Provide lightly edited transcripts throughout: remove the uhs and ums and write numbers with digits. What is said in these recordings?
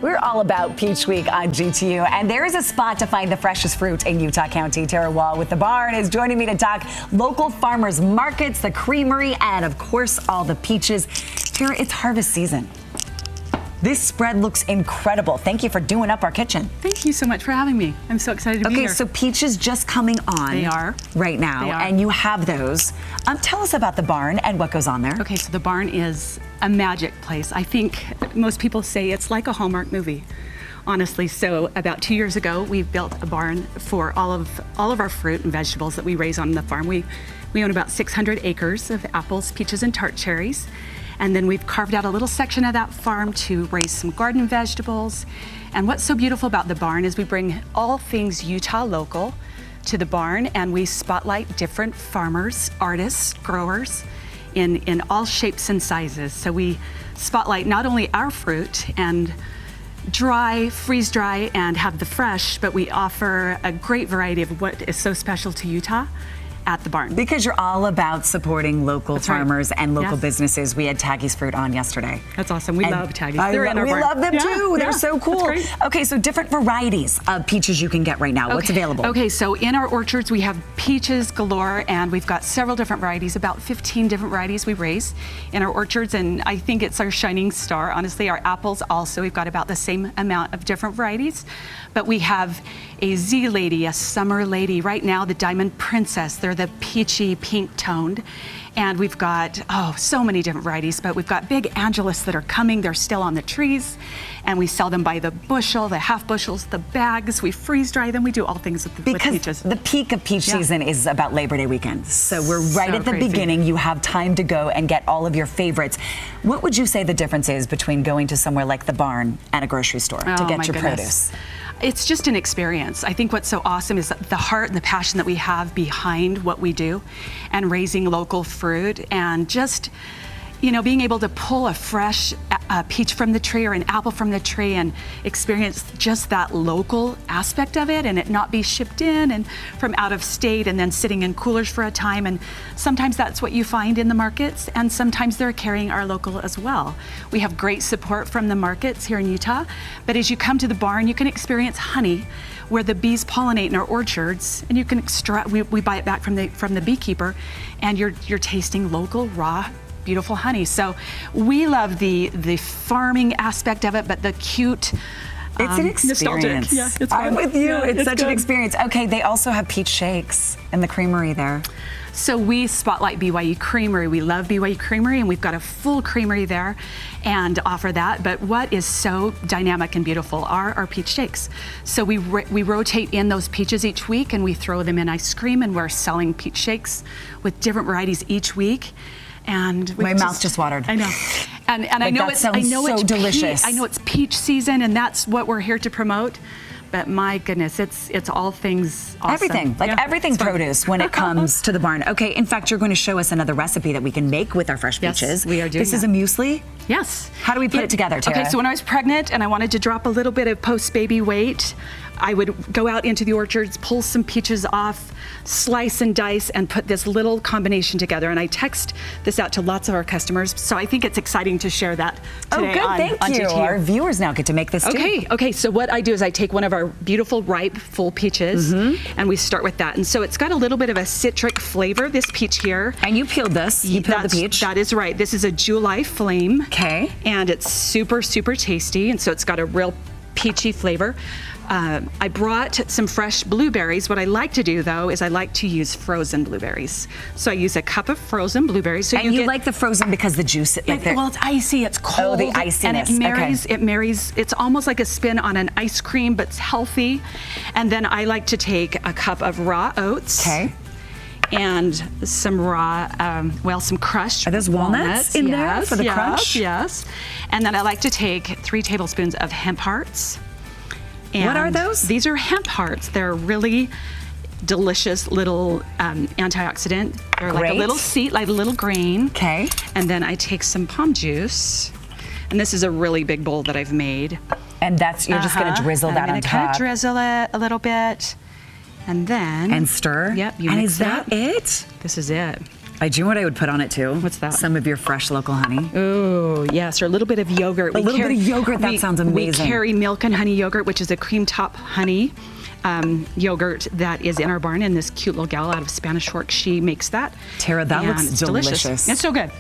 We're all about Peach Week on GTU, and there is a spot to find the freshest fruit in Utah County. Tara Wall with The Barn is joining me to talk local farmers markets, the creamery, and of course, all the peaches. Tara, it's harvest season. This spread looks incredible. Thank you for doing up our kitchen. Thank you so much for having me. I'm so excited to be here. Okay, so peaches just coming on. They are. Right now, They are. and you have those. Tell us about The Barn and what goes on there. Okay, so The Barn is a magic place. I think most people say it's like a Hallmark movie, honestly. So about 2 years ago, we built a barn for all of our fruit and vegetables that we raise on the farm. We own about 600 acres of apples, peaches, and tart cherries. And then we've carved out a little section of that farm to raise some garden vegetables. And what's so beautiful about the barn is we bring all things Utah local to the barn, and we spotlight different farmers, artists, growers in all shapes and sizes. So we spotlight not only our fruit and dry, freeze dry, and have the fresh, but we offer a great variety of what is so special to Utah at the barn. Because you're all about supporting local farmers and local businesses. We had Taggy's Fruit on yesterday. That's awesome. We love Taggy's. We love them too. They're so cool. Okay, so different varieties of peaches you can get right now. What's available? Okay, so in our orchards we have peaches galore, and we've got several different varieties, about 15 different varieties we raise in our orchards, and I think it's our shining star. Honestly, our apples also, we've got about the same amount of different varieties, but we have a Z Lady, a Summer Lady. Right now, the Diamond Princess, they're the peachy pink toned. And we've got, so many different varieties, but we've got big Angelus that are coming. They're still on the trees, and we sell them by the bushel, the half bushels, the bags. We freeze dry them. We do all things with peaches. Because the peak of peach season is about Labor Day weekend. So we're right at the beginning. You have time to go and get all of your favorites. What would you say the difference is between going to somewhere like the barn and a grocery store to get your produce? It's just an experience. I think what's so awesome is the heart and the passion that we have behind what we do and raising local fruit, and just, being able to pull a fresh peach from the tree or an apple from the tree and experience just that local aspect of it, and it not be shipped in and from out of state and then sitting in coolers for a time. And sometimes that's what you find in the markets, and sometimes they're carrying our local as well. We have great support from the markets here in Utah, but as you come to the barn, you can experience honey where the bees pollinate in our orchards, and you can we buy it back from the beekeeper, and you're tasting local, raw, beautiful honey. So we love the farming aspect of it, but the cute, it's an experience. Yeah, it's fun. I'm with you. It's such good. An experience. Okay, they also have peach shakes in the creamery there. So we spotlight BYU Creamery. We love BYU Creamery, and we've got a full creamery there and offer that. But what is so dynamic and beautiful are our peach shakes. So we rotate in those peaches each week, and we throw them in ice cream, and we're selling peach shakes with different varieties each week. And my mouth just watered. I know, and I know it's so delicious. I know it's peach season, and that's what we're here to promote. But my goodness, it's all things awesome. Everything, everything produce when it comes to the barn. Okay, in fact, you're going to show us another recipe that we can make with our fresh peaches. Yes, we are doing This is a muesli? Yes. How do we put it together, Tara? Okay, so when I was pregnant and I wanted to drop a little bit of post-baby weight, I would go out into the orchards, pull some peaches off, slice and dice, and put this little combination together. And I text this out to lots of our customers, so I think it's exciting to share that today. Oh, good, thank you. GTU. Our viewers now get to make this too. Okay, so what I do is I take one of our beautiful, ripe, full peaches, and we start with that. And so it's got a little bit of a citric flavor, this peach here. And you peeled this, you peeled the peach. That is right. This is a July Flame. Okay. And it's super, super tasty, and so it's got a real peachy flavor. I brought some fresh blueberries. What I like to do, though, is I like to use frozen blueberries. So I use a cup of frozen blueberries. So and you like the frozen because the juice, well, it's icy, it's cold. Oh, the iciness. And it marries, it's almost like a spin on an ice cream, but it's healthy. And then I like to take a cup of raw oats. Okay. And some raw, some crushed Are those walnuts in there for the crunch? Yes. And then I like to take 3 tablespoons of hemp hearts. And what are those? These are hemp hearts. They're really delicious little antioxidant. They're like a little seed, like a little grain. Okay. And then I take some palm juice. And this is a really big bowl that I've made. And that's, you're just going to drizzle that on top. I'm going to kind of drizzle it a little bit. And then. And stir? Yep. And is that it? This is it. Do you know what I would put on it too? What's that? Some of your fresh local honey. Oh, yes, or a little bit of yogurt. A little bit of yogurt, that sounds amazing. We carry Milk and Honey yogurt, which is a cream top honey yogurt that is in our barn, and this cute little gal out of Spanish Fork, she makes that. Tara, that And looks it's delicious. It's so good.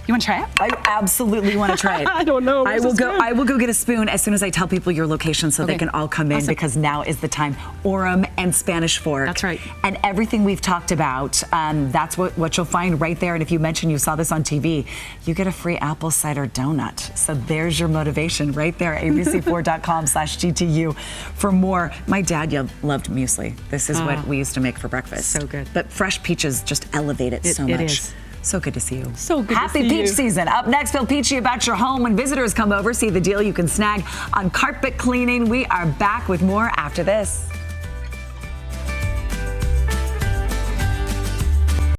You want to try it? I absolutely want to try it. I don't know. I will go get a spoon as soon as I tell people your location so they can all come in, because now is the time. Orem and Spanish Fork. That's right. And everything we've talked about, that's what you'll find right there. And if you mention you saw this on TV, you get a free apple cider donut. So there's your motivation right there. abc4.com/GTU for more. My dad loved muesli. This is what we used to make for breakfast. So good. But fresh peaches just elevate it so much. It is. So good to see you. So good Happy to see peach you. season. Up next, feel peachy about your home when visitors come over. See the deal you can snag on carpet cleaning. We are back with more after this.